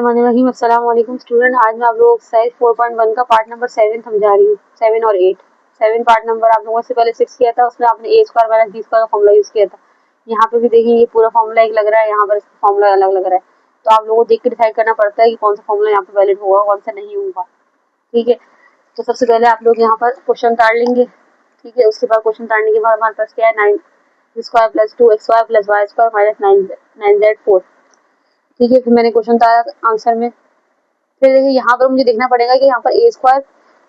बिस्मिल्लाहिर्रहमानिर्रहीम। अस्सलाम वालेकुम स्टूडेंट। आज मैं आप लोगों को एक्सरसाइज 4.1 का पार्ट नंबर 7 समझा रही हूँ। 7 और 8। 7 पार्ट नंबर आप लोगों से पहले 6 किया था, उसमें आपने ए स्क्वायर माइनस बी स्क्वायर का फॉर्मूला यूज किया था। यहाँ पे भी देखिए ये पूरा फॉर्मूला एक लग रहा है, यहाँ पर फॉर्मूला अलग लग रहा है, तो आप लोगों को देख के डिसाइड करना पड़ता है कि कौन सा फॉर्मूला यहाँ पे वैलिड होगा, कौन सा नहीं होगा। ठीक है, तो सबसे पहले आप लोग यहाँ पर क्वेश्चन ताड़ लेंगे। ठीक है, उसके बाद क्वेश्चन ताड़ने के बाद हमारे पास क्या है, 9 square plus 2 X square plus Y square minus 9z4। ठीक है, फिर मैंने क्वेश्चन तारा आंसर में। फिर देखिए यहाँ पर मुझे देखना पड़ेगा कि यहाँ पर ए square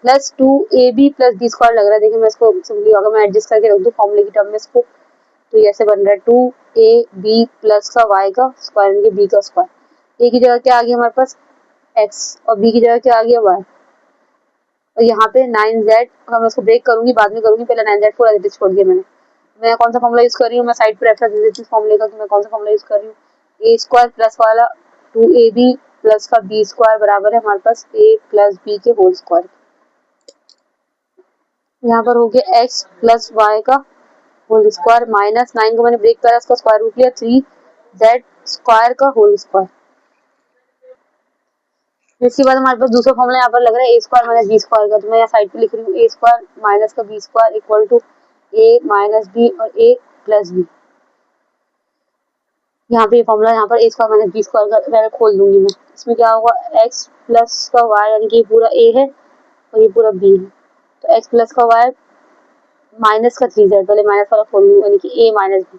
plus 2ab plus b square लग रहा है। देखिए मैं इसको सिंपली अगर मैं एडजस्ट करके रख दूँ फॉर्मूले की टर्म में इसको, तो ये ऐसे बन रहा है 2ab प्लस का वाई का स्क्वायर यानी कि बी का स्क्वायर। ए की जगह क्या आ गया हमारे पास एक्स और बी की जगह क्या आ गया वाई, और यहाँ पे 9z। अगर मैं इसको ब्रेक करूंगी बाद में करूंगी, पहले 9z4 एज छोड़ दिया मैंने। मैं कौन सा फॉर्मूला यूज कर रही हूँ, मैं साइड पर रेफरेंस दे देती हूँ फॉर्मूले का कि मैं कौन सा फॉर्मूला यूज कर रही हूँ। ए स्क्वायर प्लस वाला 2ab प्लस का बी स्क्वायर बराबर है हमारे पास a प्लस बी के होल स्क्वायर। यहाँ पर हो गया x प्लस वाई का होल स्क्वायर माइनस 9 को मैंने ब्रेक करा, इसका स्क्वायर रूट लिया 3z स्क्वायर का होल स्क्वायर। इसके बाद हमारे पास दूसरा फॉर्मूला यहाँ पर लग रहा है ए स्क्वायर माइनस बी स्क्वायर का, तो मैं यहाँ साइड पे लिख रही हूँ ए स्क्वायर माइनस का B square equal to A minus B और ए प्लस बी। यहाँ पे फॉर्मूला यहाँ पर ए स्क्वायर माइनस बी स्क्वायर का मैं खोल दूंगी मैं। इसमें क्या होगा एक्स प्लस का वाई यानी कि ये पूरा ए है और ये पूरा बी है, तो एक्स प्लस का वाई माइनस का 3z, पहले माइनस वाला खोल लूँ यानी कि a माइनस बी,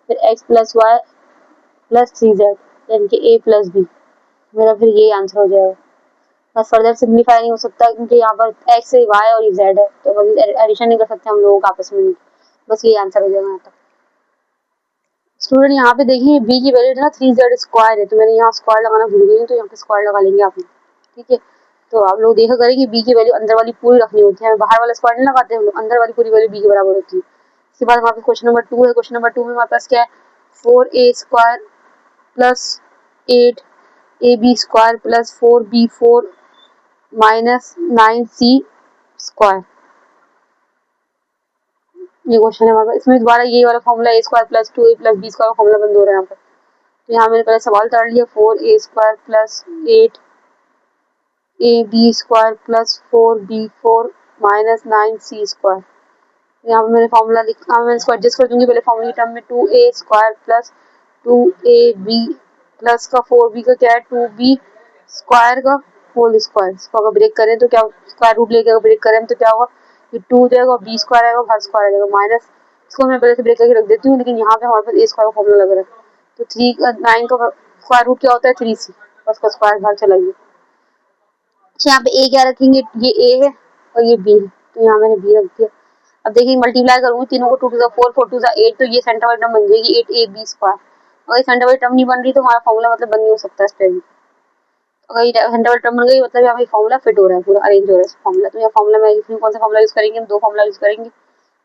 फिर x plus Y plus 3z यानी कि a प्लस बी। मेरा फिर ये आंसर हो जाएगा। बस फर्दर सिम्प्लीफाई नहीं हो सकता क्योंकि यहाँ पर x से y और ये z है, तो बस एडिशन नहीं कर सकते हम लोग आपस में, नहीं बस ये आंसर हो जाएगा यहाँ तक। स्टूडेंट यहाँ पे देखिए b की वैल्यू ना 3z स्क्वायर है, तो मैंने यहाँ स्क्वायर लगाना भूल गई हूँ, तो यहाँ पे स्क्वायर लगा लेंगे आप लोग। ठीक है, तो आप लोग देखा करें कि b की वैल्यू अंदर वाली पूरी रखनी होती है, बाहर वाला स्क्वायर नहीं लगाते हम लोग, अंदर वाली पूरी वैल्यू b के बराबर होती है। इसके बाद हमारे पास क्वेश्चन नंबर 2 है। क्वेश्चन नंबर 2 में हमारे पास क्या है 4a square plus 8ab square plus 4b4 minus 9c square. ये क्वेश्चन है हमारे पास। इसमें दोबारा ये वाला formula a square plus 2a plus b square का फॉर्मूला बंद हो रहा है यहाँ पर, तो यहाँ मैंने पहले सवाल ताड़ लिया 4a square plus 8ab square plus 4b4 minus 9c square. यहाँ पे मैंने फॉर्मूला लिखा, मैं इसको एडजस्ट कर दूंगी पहले फॉर्मूले की टर्म में। 2a square plus 2ab plus का 4b का क्या है 2b स्क्वायर का होल स्क्वायर। इसको अगर ब्रेक करें तो क्या, स्क्वायर रूट लेके अगर ब्रेक करें तो क्या होगा, ये 2 हो जाएगा और b स्क्वायर आएगा, बाहर स्क्वायर आ जाएगा माइनस। इसको मैं पहले से ब्रेक करके रख देती हूँ, लेकिन यहाँ पे हमारे पास a स्क्वायर का फॉर्मूला लग रहा है, तो 3 9 का स्क्वायर रूट क्या होता है 3c, बस का स्क्वायर बाहर चला गया। यहाँ पे a क्या रखेंगे, ये a है और ये b है, तो यहाँ मैंने b रख दिया। अब देखिए मल्टीप्लाई करूंगी तीनों को, 2 टू 4 4 टू 8, तो ये सेंटर वाली टर्म बन जाएगी 8ab स्क्वायर। अगर सेंटर वाली टर्म नहीं बन रही तो हमारा फॉर्मूला मतलब बन नहीं हो सकता इस पे भी। अगर सेंटर वाली टर्म बन गई मतलब यहाँ पे फॉर्मूला फिट हो रहा है, पूरा अरेंज हो रहा है फॉर्मूला। तो यहाँ फॉर्मूला में कौन सा फॉर्मूला यूज करेंगे, हम दो फॉर्मूला यूज करेंगे।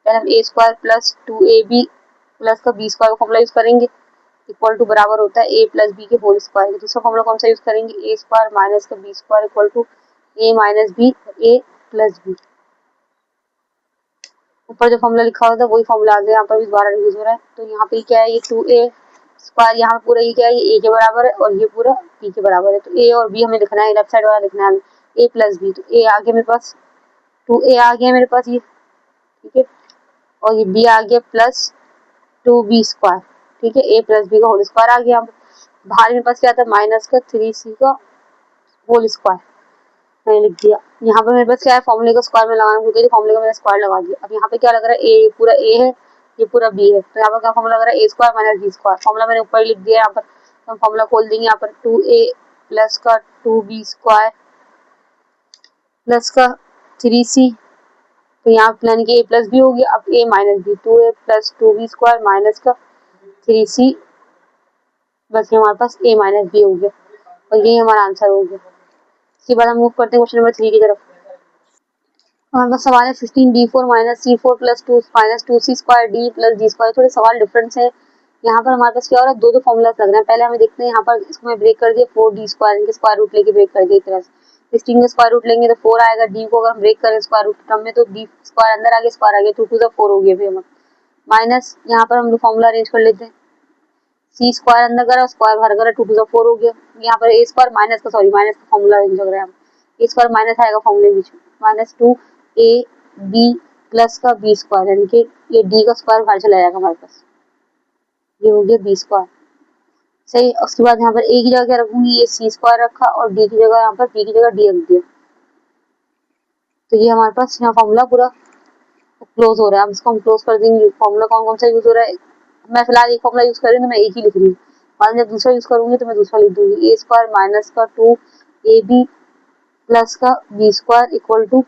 पहले हम a square plus 2ab plus का b स्क्वायर का फॉर्मूला यूज करेंगे, इक्वल टू बराबर होता है a प्लस b के होल स्क्वायर। दूसरा फॉर्मूला कौन सा यूज करेंगे, a स्क्वायर माइनस का b square equal to a minus b a plus b। ऊपर जो फॉर्मूला लिखा होता है वही फॉर्मूला आगे यहाँ पर भी दोबारा यूज हो रहा है। तो यहाँ पे क्या है ये 2a स्क्वायर, यहाँ पूरा ये क्या है ये a के बराबर है और ये पूरा b के बराबर है, तो a और b हमें लिखना है, लेफ्ट साइड वाला लिखना है हमें a प्लस b। तो a आ गया मेरे पास 2a आ गया मेरे पास ये, ठीक है, और ये b आ गया प्लस 2b स्क्वायर। ठीक है, a प्लस b का होल स्क्वायर आ गया। बाहर मेरे पास क्या था माइनस का 3c का होल स्क्वायर मैंने लिख दिया। यहाँ पर मेरे पास क्या है फॉर्मूले का स्क्वायर में लगाना भूल गई, फॉर्मूले का मैंने स्क्वायर लगा दिया। अब यहाँ पे क्या लग रहा है ए, पूरा ए है, ये पूरा बी है, तो यहाँ पर क्या फॉर्मूला लग रहा है ए square minus B square. Formula मैंने ऊपर ही लिख दिया यहाँ पर, तो हम फॉर्मूला खोल देंगे यहाँ पर 2a प्लस का 2b स्क्वायर प्लस का 3c, तो यहाँ यानी कि a प्लस बी हो गया। अब a minus B, 2a plus 2b square minus का 3c, बस ये हमारे पास a माइनस बी हो गया और यही हमारा आंसर हो गया। इसके बाद हम मूव करते हैं क्वेश्चन नंबर 3 की तरफ। हमारे पास सवाल है 15d4 minus c4 plus 2 minus 2c square d plus d square. थोड़े सवाल डिफरेंस है। यहाँ पर हमारे पास क्या हो रहा है, दो फॉर्मूलास लग रहे हैं। पहले हमें देखते हैं यहाँ पर, इसको मैं ब्रेक कर दिया 4d स्क्वायर, इनके स्क्वायर रूट लेके ब्रेक कर दिया एक तरह से। 16 का स्क्वायर रूट लेंगे तो 4 आएगा, d को अगर हम ब्रेक करें स्क्वायर रूट टर्म में तो d स्क्वायर अंदर आ गया, स्क्वायर आ गया, 2 टू 4 हो गया फिर हम माइनस। यहाँ पर हम लोग फॉर्मूला अरेंज कर लेते हैं, सी स्क्वायर अंदर करा, स्क्वायर बाहर करा, 2 टू 4 हो गया। यहाँ पर ए स्क्वायर माइनस का, सॉरी माइनस का फॉर्मूला लग रहा है, ए स्क्वायर माइनस आएगा फॉर्मूले बीच में, माइनस 2 ए बी प्लस का बी स्क्वायर, यानी कि ये डी का स्क्वायर बाहर चला जाएगा हमारे पास, ये हो गया बी स्क्वायर। सही, उसके बाद यहाँ पर ए की जगह क्या रखूंगी, ये सी स्क्वायर रखा, और डी की जगह यहाँ पर बी की जगह डी रख दिया। तो ये हमारे पास यहाँ फॉर्मूला पूरा क्लोज हो रहा है। अब इसको हम क्लोज कर देंगे। फॉर्मूला कौन कौन सा यूज हो रहा है, मैं फिलहाल एक फॉर्मूला यूज कर रही हूँ, तो मैं एक ही लिख रही हूँ, बाद में जब दूसरा यूज करूंगी तो मैं दूसरा लिख दूंगी। ए स्क्वायर माइनस का 2 ए बी प्लस का B square equal to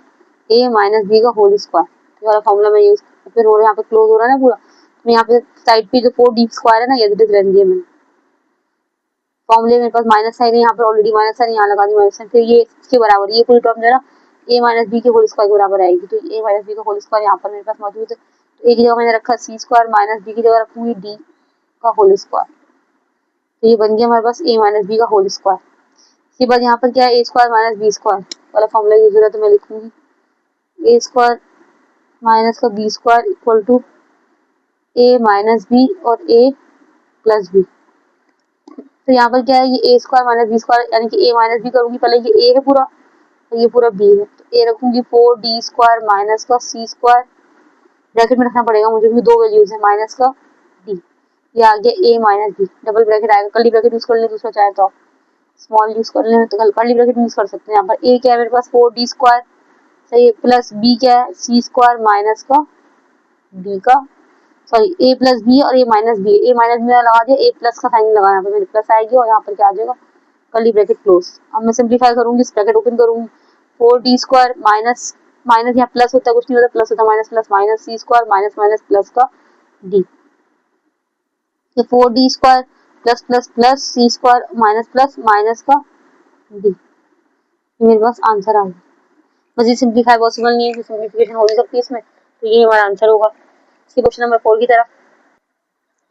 A minus B का होल स्क्वायर, ये वाला फॉर्मूला मैं यूज फिर हो रहा है। यहाँ पे क्लोज हो रहा है ना पूरा, तो यहाँ पे साइड पे जो 4 डी स्क्वायर है ना, ये रहने दिया मैंने। फॉर्मूले मेरे पास माइनस साइन है, यहाँ पर ऑलरेडी माइनस साइन, यहाँ लगा दी माइनस साइन, फिर ये इसके बराबर, ये पूरी टर्म जो है ना ए माइनस बी के होल स्क्वायर के बराबर आएगी। तो ए माइनस बी का होल स्क्वायर यहाँ पर मेरे पास मौजूद है। तो एक जगह मैंने रखा सी स्क्वायर माइनस बी की जगह रखूंगी डी का होल स्क्वायर, तो ये बन गया हमारे पास ए माइनस बी का होल स्क्वायर। इसके बाद यहाँ पर क्या है, ए स्क्वायर माइनस बी स्क्वायर वाला फॉर्मूला यूज हो रहा है, तो मैं लिखूंगी ए स्क्वायर माइनस का B square equal to A minus B और ए प्लस बी। तो यहाँ पर क्या है, ये ए स्क्वायर माइनस बी स्क्वायर, यानी कि ए माइनस बी करूंगी, पहले ये ए है पूरा और ये पूरा बी है, तो ए रखूंगी 4 डी स्क्वायर माइनस का सी स्क्वायर, ब्रैकेट में रखना पड़ेगा मुझे क्योंकि दो वैल्यूज है, माइनस का डी, ये आ गया ए माइनस बी, डबल ब्रैकेट आएगा, कर्ली ब्रैकेट यूज कर ले दूसरा चाहे तो स्मॉल यूज कर ले, तो कर्ली ब्रैकेट यूज कर सकते हैं। यहाँ पर ए क्या है मेरे पास 4 डी स्क्वायर, सही है, प्लस बी क्या है सी स्क्वायर माइनस का डी का, सॉरी ए प्लस बी और ए माइनस बी, ए माइनस बी लगा दिया, ए प्लस का साइन लगा, यहाँ पे मेरे प्लस आएगी और यहाँ पर क्या आ जाएगा कर्ली ब्रैकेट क्लोज। अब मैं सिंप्लीफाई करूंगी, इस ब्रैकेट ओपन करूंगी, 4 डी स्क्वायर माइनस माइनस, यहाँ प्लस होता है कुछ नहीं होता, प्लस होता है minus plus minus c square minus minus plus का डी, ये 4 d square plus plus plus c square minus plus minus का डी, मेरे पास आंसर आ गया। मजीद सिंप्लीफाई पॉसिबल नहीं है कि सिंप्लीफिकेशन हो नहीं सकती इसमें, तो ये हमारा आंसर होगा। इसके क्वेश्चन नंबर 4 की तरफ,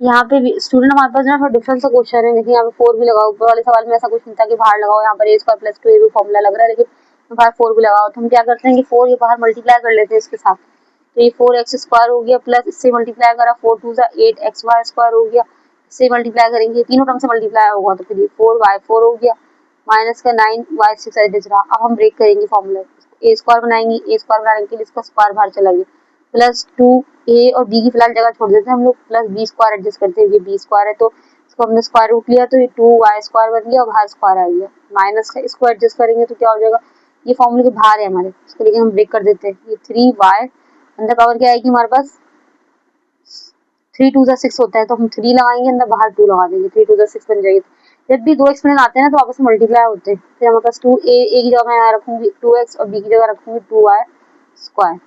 यहाँ पे भी स्टूडेंट हमारे पास ना थोड़ा डिफरेंट सा क्वेश्चन है, देखिए यहाँ पे 4 भी लगाओ, ऊपर वाले सवाल में ऐसा कुछ नहीं था कि बाहर लगाओ, यहाँ पर ए स्क्वायर प्लस 2 ए भी फॉर्मूला लग रहा है, लेकिन बाहर 4 भी लगाओ, तो हम क्या करते हैं कि 4 ये बाहर मल्टीप्लाई कर लेते हैं इसके साथ, तो ये 4x स्क्वायर हो गया, प्लस इससे मल्टीप्लाई करा 4 टू 8xy स्क्वायर हो गया, इससे मल्टीप्लाई करेंगे तीनों टर्म से मल्टीप्लाई होगा, तो फिर ये 4y4 हो गया, माइनस का 9y6 एडिट रहा। अब हम ब्रेक करेंगे फॉर्मूला, ए स्क्वायर बनाएंगे, ए स्क्वायर बनाने के लिए इसका स्क्वायर बाहर चला गया, प्लस 2 ए और बी की फिलहाल जगह छोड़ देते हैं हम लोग, प्लस बी स्क्वायर एडजस्ट करते हैं, ये बी स्क्वायर है तो इसको हमने स्क्वायर रूट लिया, तो ये 2y स्क्वायर बन गया और बाहर स्क्वायर आ गया, माइनस का इसको एडजस्ट करेंगे तो क्या हो जाएगा, ये फॉर्मूले के बाहर है हमारे, इसको लेकिन हम ब्रेक कर देते हैं, ये 3y अंदर पावर क्या आएगी हमारे पास 3 टू 6 होता है, तो हम 3 लगाएंगे अंदर, बाहर 2 लगा देंगे, 3 टू 6 बन जाएगी। जब भी दो एक्सपोनेंट आते हैं ना तो आपस में मल्टीप्लाई होते हैं, फिर हमारे पास 2 ए की जगह मैं यहाँ रखूंगी 2x और बी की जगह रखूंगी 2y स्क्वायर।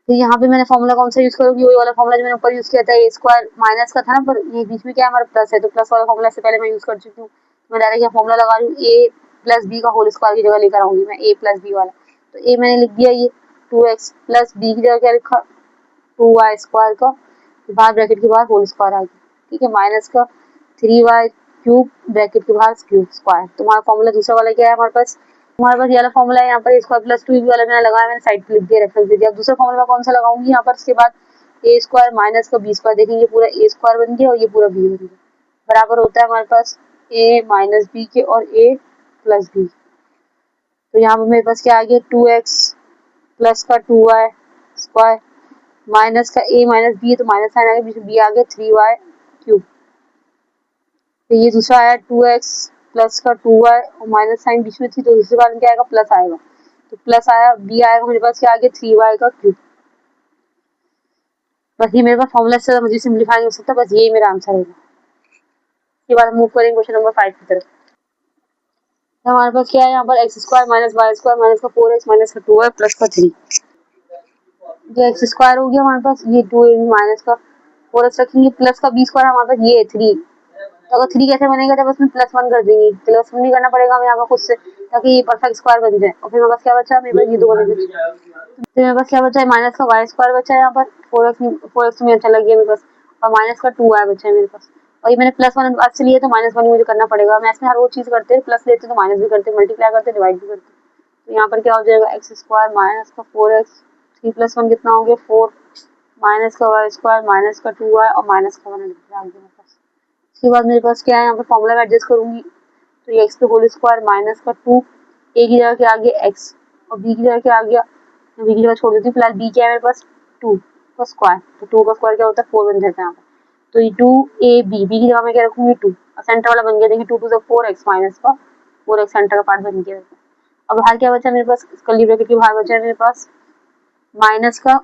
तो यहाँ पे मैंने फॉर्मूला कौन सा यूज करूंगी, वही वाला फॉर्मूला जो मैंने ऊपर यूज किया था, ए स्क्वायर माइनस का था ना, पर ये बीच में क्या है हमारा प्लस है, तो प्लस वाला फॉर्मूला से पहले मैं यूज कर चुकी हूँ, मैं डायरेक्ट यहाँ फॉर्मूला लगा रही हूँ, ए प्लस बी का होल स्क्वायर की जगह लेकर आऊंगी मैं ए प्लस बी वाला, तो ए मैंने लिख दिया ये 2x प्लस बी की जगह क्या लिखा 2y स्क्वायर का, बाहर ब्रैकेट के बाहर होल स्क्वायर आ गया, ठीक है, माइनस का 3y क्यूब ब्रैकेट के बाहर क्यूब स्क्वायर। तो हमारा फॉर्मूला दूसरा वाला क्या है हमारे पास ये वाला फॉर्मूला है, यहाँ पर स्क्वायर प्लस 2 वाला मैंने लगाया, मैंने साइड पे लिख दिया, रेफरेंस दे दिया। अब दूसरा फॉर्मूला कौन सा लगाऊंगी यहाँ पर, इसके बाद ए स्क्वायर माइनस का बी स्क्वायर, देखेंगे पूरा ए स्क्वायर बन गया और ये पूरा बी बन गया, बराबर होता है हमारे पास ए माइनस बी के और ए प्लस बी। तो यहाँ पर मेरे पास क्या आ गया 2x प्लस का 2y स्क्वायर माइनस का ए माइनस बी है तो माइनस साइन आ गया, बीच में बी आ गया 3y क्यूब। तो ये दूसरा आया 2x प्लस का 2y और माइनस साइन बीच में थी, तो दूसरे बार में क्या आएगा प्लस आएगा, तो प्लस आया, बी आएगा मेरे पास क्या आ गया 3y का क्यूब। बस ये मेरे पास फॉर्मूला से मुझे सिंप्लीफाई नहीं हो सकता, बस यही मेरा आंसर होगा। इसके बाद मूव करेंगे क्वेश्चन नंबर 5 की तरफ। तो हमारे पास क्या है यहाँ पर X square minus Y square minus का 4x माइनस का 2y प्लस का 3, ये एक्स स्क्वायर हो गया हमारे पास, ये 2 माइनस का 4x रखेंगे, प्लस का बी स्क्वायर हमारे पास ये है 3, तो अगर 3 कैसे बनेगा, जब उसमें +1 कर देंगे, प्लस 1 नहीं करना पड़ेगा हमें यहाँ पर खुद से, ताकि ये परफेक्ट स्क्वायर बन जाए, और फिर मेरे पास क्या बचा, मेरे पास ये दो बचे, तो मेरे पास क्या बचा है माइनस का वाई स्क्वायर बचा है यहाँ पर, 4x में अच्छा लग गया मेरे पास, और माइनस का 2y बचा है मेरे पास, और ये मैंने +1 आज से लिया तो -1 ही मुझे करना पड़ेगा, मैथ्स में हर वो चीज़ करते हैं, प्लस लेते तो माइनस भी करते, मल्टीप्लाई करते डिवाइड भी करते, तो यहाँ पर क्या हो जाएगा एक्स स्क्वायर माइनस का 4x, 3 + 1 कितना हो गया 4, माइनस का वाई स्क्वायर माइनस का 2y और माइनस का 1 आ गया मेरे पास। उसके बाद मेरे पास क्या है, यहाँ पे फॉर्मूला में एडजस्ट करूंगी तो ये एक्स के होल स्क्वायर माइनस का 2, ए की जगह क्या आ गया एक्स और बी की जगह क्या आ गया, बी की जगह छोड़ देती हूँ फिलहाल, बी क्या है मेरे पास 2 का स्क्वायर, तो 2 का स्क्वायर क्या होता है 4 बन जाता है यहाँ पे। तो ये 2ab, बी की जगह मैं क्या रखूंगी 2, सेंटर वाला बन गया, देखिए 2 टू 4 एक्स माइनस का 4 एक्स सेंटर का पार्ट बन गया। अब बाहर क्या बचा मेरे पास, कर्ली ब्रैकेट के बाहर बचा है मेरे पास माइनस का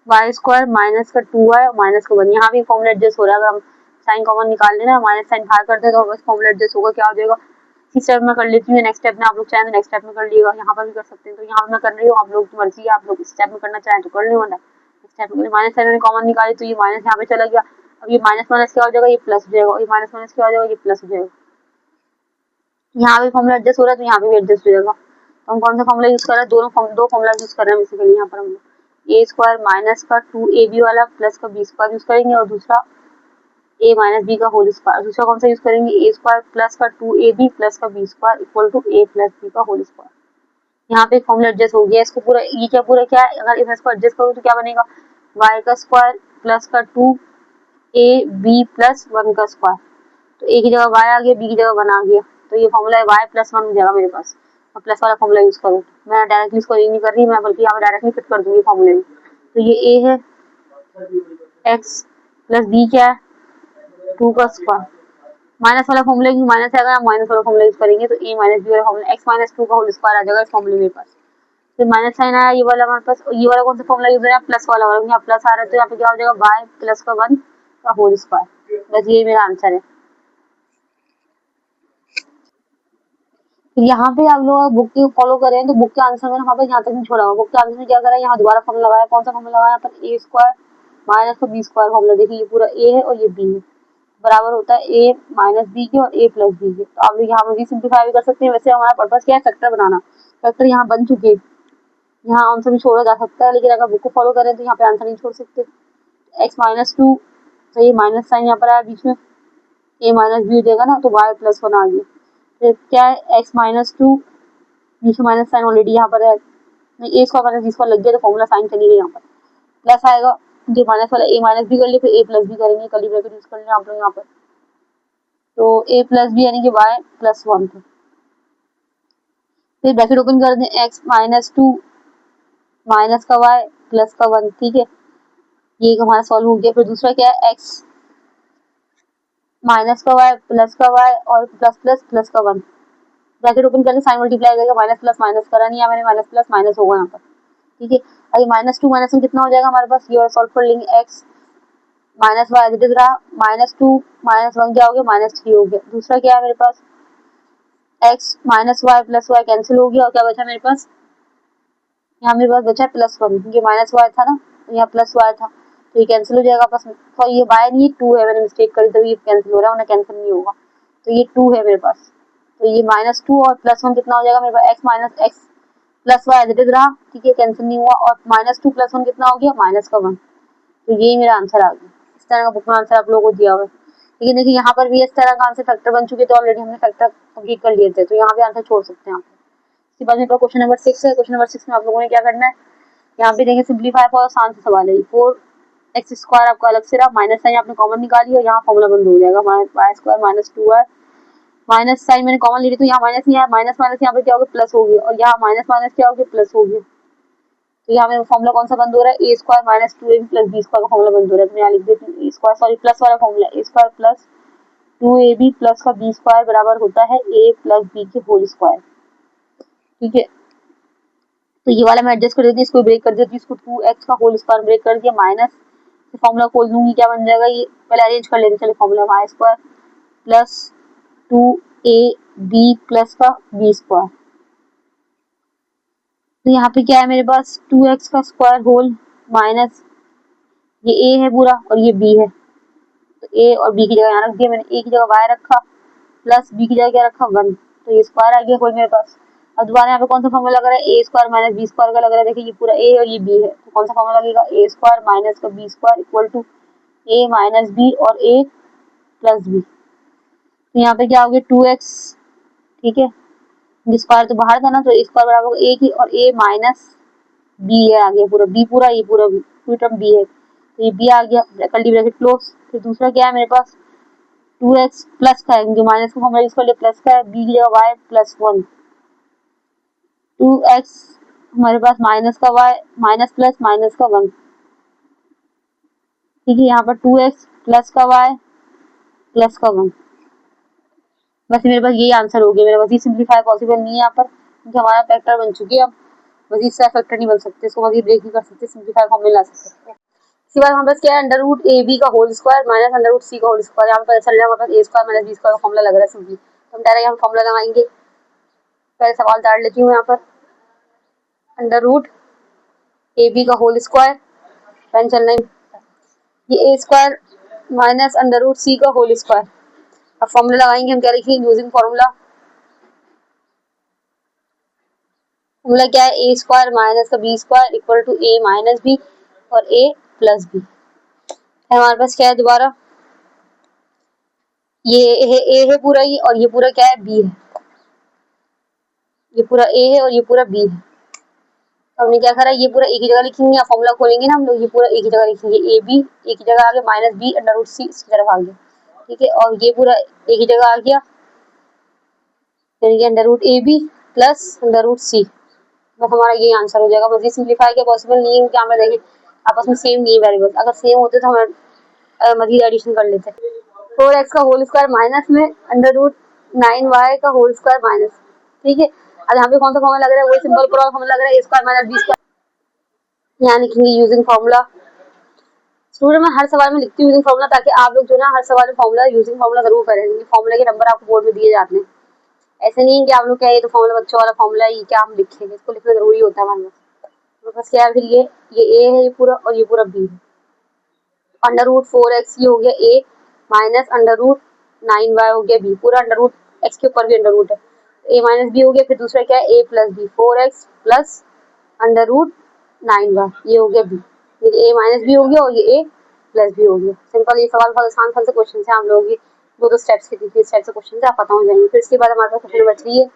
वाई स्क्वायर माइनस का 2y और माइनस का 1, यहाँ भी फॉर्मूला एडजस्ट हो रहा है। अगर हम साइन कॉमन निकाल लेना, माइनस साइन बाहर करते हैं तो बस फॉर्मूला एडजस्ट होगा, क्या हो जाएगा। इसी स्टेप में कर लेती हूँ, नेक्स्ट स्टेप में आप लोग चाहें तो नेक्स्ट स्टेप में कर लीजिएगा, यहाँ पर भी कर सकते हैं। तो यहाँ मैं कर रही हूँ, आप लोग की मर्जी है, आप लोग इस स्टेप में करना चाहें तो कर लो, वरना स्टेप में माइनस साइन मैंने कॉमन निकाली तो ये माइनस यहाँ पे चला गया। अब ये माइनस माइनस क्या हो जाएगा, ये प्लस हो जाएगा, और ये माइनस माइनस क्या हो जाएगा, ये प्लस हो जाएगा। यहाँ भी फॉर्मूला एडजस्ट हो रहा है तो यहाँ पे भी एडजस्ट हो जाएगा। तो हम कौन सा फॉर्मूला यूज कर रहे हैं, दो फॉर्मूला यूज कर रहे हैं बेसिकली यहाँ पर हम लोग। ए स्क्वायर माइनस का 2ab वाला प्लस का बी स्क्वायर यूज करेंगे, और दूसरा ए माइनस बी का होल स्क्वायर। दूसरा कौन सा यूज करेंगे, ए स्क्वायर प्लस का 2ab प्लस का B square equal to A plus B का होल स्क्वायर। यहाँ पे फॉर्मूला एडजस्ट हो गया, इसको पूरा ये क्या पूरा क्या है, अगर इसको एडजस्ट करूँ तो क्या बनेगा, y का स्क्वायर प्लस का 2ab प्लस 1 का स्क्वायर। तो ए की जगह y आ गया, बी की जगह 1 आ गया, तो ये फॉर्मूला है y प्लस 1 हो जाएगा मेरे पास। और प्लस वाला फॉर्मूला यूज करूँ, मैं डायरेक्टली इसको नहीं कर रही, मैं बल्कि यहाँ पे डायरेक्टली फिट कर दूंगी फॉर्मूले में। तो ये ए है x प्लस बी क्या है 2 का स्क्वायर, माइनस वाला फॉर्मूला की माइनस है, अगर आप माइनस वाला फॉर्मूला यूज करेंगे तो ए माइनस बी वाला फॉर्मूला x माइनस 2 का होल स्क्वायर आ जाएगा इस फॉर्मूले मेरे पास। फिर माइनस साइन आया, ये वाला हमारे पास, ये वाला कौन सा फॉर्मूला यूज है, प्लस वाला, और यहाँ प्लस आ रहा है तो यहाँ पे क्या हो जाएगा y प्लस का 1 का होल स्क्वायर। बस ये मेरा आंसर है। तो यहाँ पे आप लोग बुक के फॉलो करें तो बुक के आंसर में यहाँ पे यहाँ तक नहीं छोड़ा हुआ, बुक के आंसर में क्या करा है, यहाँ दोबारा फॉर्मूला लगाया, कौन सा फॉर्मूला लगाया, यहाँ पर ए स्क्वायर माइनस का बी स्क्वायर फॉर्मूला, देखिए ये पूरा ए है और ये बी है, बराबर होता है ए माइनस बी के और ए प्लस बी के। तो आप लोग यहाँ पर सिंप्लीफाई भी कर सकते हैं। वैसे हमारा पर्पस क्या है, फैक्टर बनाना, फैक्टर यहाँ बन चुके हैं, यहाँ आंसर भी छोड़ा जा सकता है, लेकिन अगर बुक को फॉलो करें तो यहाँ पे आंसर नहीं छोड़ सकते। एक्स माइनस 2, तो ये माइनस साइन यहाँ पर आया बीच में, ए माइनस बी हो जाएगा ना, तो वाई प्लस 1 आ गया। फिर क्या है, एक्स माइनस 2, बीच में माइनस साइन ऑलरेडी यहाँ पर है, ए स्क्वायर माइनस बी स्क्वायर लग गया तो फॉर्मूला साइन चली गई, यहाँ पर प्लस आएगा, जो माइनस वाला ए माइनस बी कर लिए, फिर ए प्लस बी करेंगे, कर्ली ब्रैकेट यूज कर लें आप लोग यहाँ पर। तो ए प्लस बी यानी कि वाई प्लस 1 था, फिर ब्रैकेट ओपन कर दें, एक्स माइनस 2 माइनस का वाई प्लस का 1, ठीक है, ये हमारा सॉल्व हो गया। फिर दूसरा क्या है, एक्स माइनस का वाई प्लस का वाई और प्लस प्लस प्लस का 1, ब्रैकेट ओपन करके साइन मल्टीप्लाई करके माइनस प्लस माइनस करा नहीं है मैंने, माइनस प्लस माइनस होगा यहाँ पर, ठीक है। अभी माइनस 2 माइनस 1 कितना हो जाएगा हमारे पास, ये सॉल्व कर लेंगे, X minus Y as it is रहा, माइनस 2 माइनस 1 क्या हो गया, माइनस 3 हो गया। दूसरा क्या है मेरे पास, x minus y plus y cancel हो गया, और क्या बचा मेरे पास, यहाँ मेरे पास बचा प्लस 1, क्योंकि माइनस वाई था ना, तो यहाँ प्लस वाई था, तो ये कैंसिल हो जाएगा आपस में। और ये वाई नहीं 2 है, मैंने मिस्टेक करी तभी ये कैंसिल हो रहा है, उन्हें कैंसिल नहीं होगा, तो ये 2 है मेरे पास। तो ये माइनस 2 और प्लस 1 कितना हो जाएगा मेरे पास, x minus x plus y as it is रहा, ठीक है, कैंसिल नहीं हुआ, और माइनस 2 प्लस 1 कितना हो गया, माइनस का 1। तो यही मेरा आंसर आ गया। इस तरह का बुक में आंसर आप लोगों को दिया हुआ है, लेकिन देखिए यहाँ पर भी इस तरह का आंसर फैक्टर बन चुके थे ऑलरेडी, हमने फैक्टर कंप्लीट कर लिए थे, तो यहाँ पे आंसर छोड़ सकते हैं आप। इसके बाद मेरे पास क्वेश्चन नंबर 6 है। क्वेश्चन नंबर 6 में आप लोगों ने क्या करना है, यहाँ पे देखिए सिंप्लीफाई फॉर आसान सा सवाल है, 4x स्क्वायर आपका अलग से रहा, माइनस साइन आपने कॉमन निकाली और यहाँ फॉर्मूला बंद हो जाएगा, Y square minus 2y, minus sign मैंने कॉमन ले ली तो यहाँ माइनस नहीं आया, माइनस माइनस यहाँ पे क्या हो गया, प्लस हो गया, और यहाँ माइनस माइनस क्या हो गया, प्लस हो गया। तो यहाँ पे फॉर्मूला कौन सा बंद हो रहा है, ए square minus 2ab plus b square का फॉर्मूला बंद हो रहा है, तो मैं यहाँ लिख देती हूँ ए स्क्वायर, सॉरी प्लस वाला फॉर्मूला, ए स्क्वायर प्लस 2ab प्लस का बी स्क्वायर बराबर होता है ए प्लस बी के होल स्क्वायर, ठीक है। तो ये वाला मैं एडजस्ट कर देती हूँ, इसको ब्रेक कर देती हूँ, इसको 2x का होल स्क्वायर ब्रेक कर दिया, माइनस फॉर्मूला खोल दूंगी, क्या बन जाएगा, ये पहले अरेंज कर लेते चलिए, formula Y square plus 2ab plus का बी स्क्वायर। तो यहाँ पे क्या है मेरे पास, 2x का स्क्वायर होल माइनस ये a है पूरा और ये b है, तो a और b की जगह यहाँ रख दिया मैंने, a की जगह y रखा प्लस b की जगह क्या रखा 1, तो ये स्क्वायर आ गया होल मेरे पास। अब दोबारा यहाँ पे कौन सा फॉर्मूला लग रहा है, ए स्क्वायर माइनस बी स्क्वायर का लग रहा है, देखिए ये पूरा ए और ये बी है, तो कौन सा फॉर्मूला लगेगा, ए स्क्वायर माइनस का B square equal to A minus B और ए प्लस बी। तो यहाँ पे क्या हो गया 2x, ठीक है, स्क्वायर तो बाहर था ना, तो स्क्वायर बराबर ए की और ए माइनस बी है, आ गया पूरा बी, पूरा ये पूरा बी, पूरी टर्म बी है, तो ये b आ गया, कर्ली ब्रैकेट क्लोज। फिर दूसरा क्या है मेरे पास, 2x प्लस का है, जो माइनस का फॉर्मूला यूज कर लिया, प्लस का है, b की जगह y प्लस 1, 2x हमारे पास माइनस का y माइनस प्लस माइनस का 1, ठीक है। यहाँ पर 2x प्लस का y प्लस का 1, बस मेरे पास यही आंसर हो गया मेरा। मजीद सिंप्लीफाई पॉसिबल नहीं है यहाँ पर, क्योंकि हमारा फैक्टर बन चुकी है। अब मजीद से फैक्टर नहीं बन सकते, इसको मजीद ब्रेक नहीं कर सकते, सिंप्लीफाई फॉर्म में ला सकते। इसके बाद हमारे पास क्या है, अंडर रूट ए बी का whole square minus under root c का होल स्क्वायर। यहाँ पर पता चल रहा है हमारे पास ए स्क्वायर माइनस बी स्क्वायर का फॉर्मूला लग रहा है सिंपली, तो हम डायरेक्ट यहाँ फॉर्मूला लगाएंगे। पहले सवाल डाल लेती हूँ यहाँ पर, अंडर रूट ए बी का होल स्क्वायर, पेन चलना है, ये ए square minus under root c का होल स्क्वायर। अब फॉर्मूला लगाएंगे हम, क्या लिखेंगे, यूजिंग फॉर्मूला। फॉर्मूला क्या है, ए स्क्वायर माइनस का B square equal to A minus B और ए प्लस बी। हमारे पास क्या है दोबारा, ये ए है पूरा ही, और ये पूरा क्या है, बी है। ये पूरा ए है और ये पूरा बी है। तो हमने क्या करा, ये पूरा एक ही जगह लिखेंगे, या फॉर्मूला खोलेंगे ना हम लोग, ये पूरा एक ही जगह लिखेंगे, ए बी एक ही जगह आ गया, माइनस बी अंडर रूट सी इसकी तरफ आ गया, ठीक है। और ये पूरा एक ही जगह आ गया, यानी कि under root a B plus under root c, बस हमारा ये आंसर हो जाएगा। मजीद सिंप्लीफाई क्या पॉसिबल नहीं है, क्या हमें देखिए आपस में सेम नहीं है वेरिएबल्स, अगर सेम होते तो हम मजीद एडिशन कर लेते। 4x का होल स्क्वायर माइनस में अंडर रूट 9y का होल स्क्वायर माइनस, ठीक है। अब यहाँ पे कौन सा फॉर्मूला लग रहा है, वही सिंपल फॉर्मूला लग रहा है, ए स्क्वायर माइनस बी स्क्वायर। यहाँ लिखेंगे यूजिंग फॉर्मूला। स्टूडेंट मैं हर सवाल में लिखती हूँ यूजिंग फॉर्मूला, ताकि आप लोग जो ना हर सवाल में फॉर्मूला यूजिंग फॉर्मूला जरूर करें, क्योंकि फॉर्मूला के नंबर आपको बोर्ड में दिए जाते हैं। ऐसे नहीं है कि आप लोग क्या, ये तो फॉर्मूला बच्चों वाला फॉर्मूला है, ये क्या हम लिखेंगे, इसको लिखना जरूरी होता है हमारे पास। बस क्या है, फिर ये ए है ये पूरा, और ये पूरा बी है। अंडर रूट 4x ये हो गया ए माइनस अंडर रूट 9y हो गया बी, पूरा अंडर रूट एक्स के ऊपर भी अंडर रूट है, ए माइनस बी हो गया। फिर दूसरा क्या है, a plus b, 4x plus under root 9y ये हो गया बी, ए माइनस बी हो गया और ये ए प्लस बी हो गया। सिंपल, ये सवाल बहुत आसान से क्वेश्चन है, हम लोग दो स्टेप्स के तीन स्टेप से क्वेश्चन आप पता हो जाएंगे। फिर इसके बाद हमारे पास क्वेश्चन नंबर 3 है।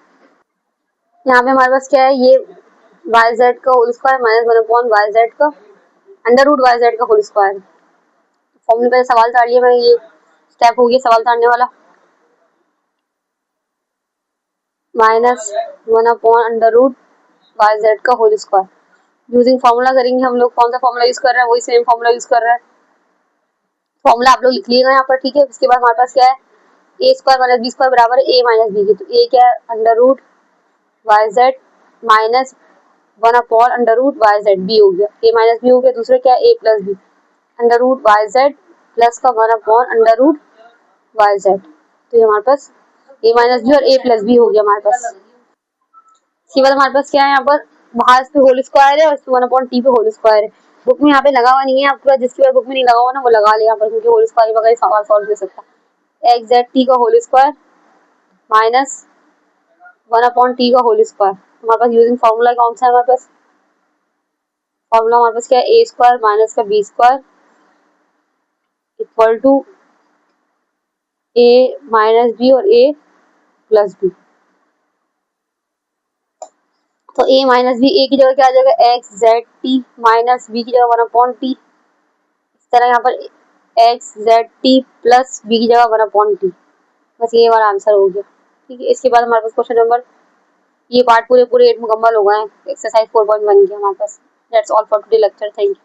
यहाँ पे हमारे पास क्या है, ये वाई जेड का whole square minus 1 Y Z का अंडर रूट वाई जेड का होल स्क्वायर। फॉर्मूले पे सवाल ताड़ लिया मैं, ये स्टेप हो गया सवाल ताड़ने वाला, minus 1 under root Y Z का होल स्क्वायर। यूजिंग फॉर्मूला करेंगे हम लोग, कौन सा फॉर्मूला यूज कर रहे हैं, वही सेम फॉर्मूला यूज कर रहे हैं। फॉर्मूला आप लोग लिख लीजिएगा यहाँ पर, ठीक है। उसके बाद हमारे पास क्या है, ए स्क्वायर माइनस बी स्क्वायर बराबर है ए माइनस बी की, तो ए क्या है, under root Y Z minus 1 under root Y Z, B हो गया, ए माइनस बी हो गया। दूसरा क्या है, a plus b under root Y z plus का 1 अंडर रूट वाई जेड, तो ये हमारे पास ए माइनस बी और ए प्लस बी हो गया हमारे पास। इसके बाद हमारे पास क्या है, यहाँ पर बाहर पे होल स्क्वायर है और 1/t पे होल स्क्वायर है। बुक में यहाँ पे लगा हुआ नहीं है, आपके पास जिसकी बुक में नहीं लगा हुआ ना वो लगा ले यहाँ पर, क्योंकि होल स्क्वायर वगैरह सवाल सॉल्व नहीं सकता। एक्स जेड टी का होल स्क्वायर माइनस 1/t का होल स्क्वायर। हमारे पास यूजिंग फॉर्मूला कौन सा है, हमारे पास फॉर्मूला हमारे पास क्या है, ए स्क्वायर माइनस का B square equal to A minus B और ए प्लस बी। तो ए माइनस बी, ए की जगह क्या आ जाएगा, X Z T minus B की जगह 1/t, इस तरह यहाँ पर X Z T plus B की जगह 1/t। बस ये हमारा आंसर हो गया, ठीक है। इसके बाद हमारे पास क्वेश्चन नंबर, ये पार्ट पूरे 8 मुकम्मल हो गए हैं। एक्सरसाइज 4.1 की हमारे पास। That's all for today lecture, thank you.